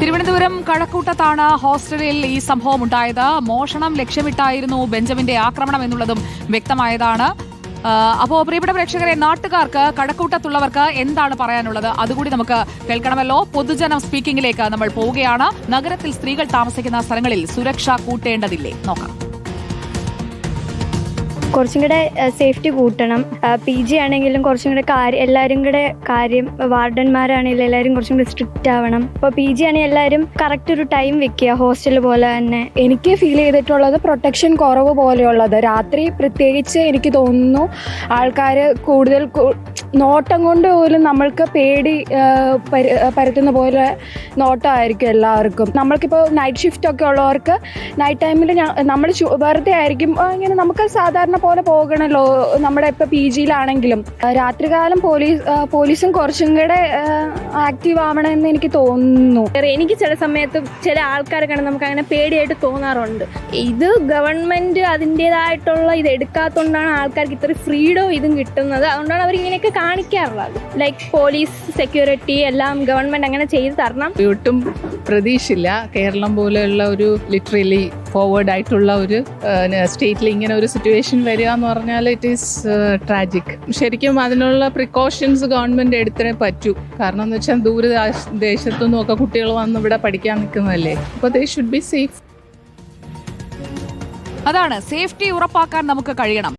തിരുവനന്തപുരം കഴക്കൂട്ടത്താണ് ഹോസ്റ്റലിൽ ഈ സംഭവം ഉണ്ടായത്. മോഷണം ലക്ഷ്യമിട്ടായിരുന്നു ബെഞ്ചമിന്റെ ആക്രമണം എന്നുള്ളതും വ്യക്തമായതാണ്. അപ്പോൾ പ്രിയപ്പെട്ട പ്രേക്ഷകരെ, നാട്ടുകാർക്ക്, കഴക്കൂട്ടത്തുള്ളവർക്ക് എന്താണ് പറയാനുള്ളത് അതുകൂടി നമുക്ക് കേൾക്കണമല്ലോ. പൊതുജനം സ്പീക്കിംഗിലേക്ക് നമ്മൾ പോവുകയാണ്. നഗരത്തിൽ സ്ത്രീകൾ താമസിക്കുന്ന സ്ഥലങ്ങളിൽ സുരക്ഷ കൂട്ടേണ്ടതില്ലേ? നോക്കാം. കുറച്ചും കൂടെ സേഫ്റ്റി കൂട്ടണം. PG ആണെങ്കിലും കുറച്ചും കൂടെ എല്ലാവരും കൂടെ കാര്യം, വാർഡന്മാരാണെങ്കിലും എല്ലാവരും കുറച്ചും കൂടെ സ്ട്രിക്റ്റ് ആവണം. ഇപ്പോൾ PG ആണെങ്കിൽ എല്ലാവരും കറക്റ്റ് ഒരു ടൈം വെക്കുക, ഹോസ്റ്റൽ പോലെ തന്നെ. എനിക്ക് ഫീൽ ചെയ്തിട്ടുള്ളത് പ്രൊട്ടക്ഷൻ കുറവ് പോലെയുള്ളത്. രാത്രി പ്രത്യേകിച്ച് എനിക്ക് തോന്നുന്നു ആൾക്കാർ കൂടുതൽ നോട്ടം കൊണ്ട് പോലും നമ്മൾക്ക് പേടി പരത്തുന്ന പോലെ നോട്ടമായിരിക്കും എല്ലാവർക്കും. നമ്മൾക്കിപ്പോൾ നൈറ്റ് ഷിഫ്റ്റ് ഒക്കെ ഉള്ളവർക്ക് നൈറ്റ് ടൈമിൽ നമ്മൾ വെറുതെ ആയിരിക്കും ഇങ്ങനെ നമുക്ക് സാധാരണ പോലെ പോകണമല്ലോ. നമ്മുടെ ഇപ്പോൾ PGയിലാണെങ്കിലും രാത്രികാലം പോലീസും കുറച്ചും കൂടെ ആക്റ്റീവ് ആവണമെന്ന് എനിക്ക് തോന്നുന്നു. എനിക്ക് ചില സമയത്ത് ചില ആൾക്കാരെ കാണാൻ നമുക്ക് അങ്ങനെ പേടിയായിട്ട് തോന്നാറുണ്ട്. ഇത് ഗവൺമെന്റ് അതിൻ്റെതായിട്ടുള്ള ഇത് എടുക്കാത്തതുകൊണ്ടാണ് ആൾക്കാർക്ക് ഇത്ര ഫ്രീഡം ഇതും കിട്ടുന്നത്. അതുകൊണ്ടാണ് അവർ ഇങ്ങനെയൊക്കെ കാണിക്കാറുള്ളത്. ലൈക്ക് പോലീസ്, സെക്യൂരിറ്റി എല്ലാം ഗവൺമെന്റ് അങ്ങനെ ചെയ്തു തരണം. ഒട്ടും പ്രതീക്ഷയില്ല കേരളം പോലെയുള്ള ഒരു ലിറ്ററലി ഫോർവേഡ് ആയിട്ടുള്ള ഒരു സ്റ്റേറ്റിൽ ഇങ്ങനെ ഒരു സിറ്റുവേഷൻ വരിക എന്ന് പറഞ്ഞാൽ ഇറ്റ് ഈസ് ട്രാജിക്. ശരിക്കും അതിനുള്ള പ്രിക്കോഷൻസ് ഗവൺമെന്റ് എടുത്തേ പറ്റൂ. കാരണം എന്ന് വെച്ചാൽ ദൂരദേശത്തു നിന്നൊക്കെ കുട്ടികൾ വന്ന് ഇവിടെ പഠിക്കാൻ നിൽക്കുന്നതല്ലേ. അപ്പോൾ ദേ ഷുഡ് ബി സേഫ്. അതാണ്, സേഫ്റ്റി ഉറപ്പാക്കാൻ നമുക്ക് കഴിയണം.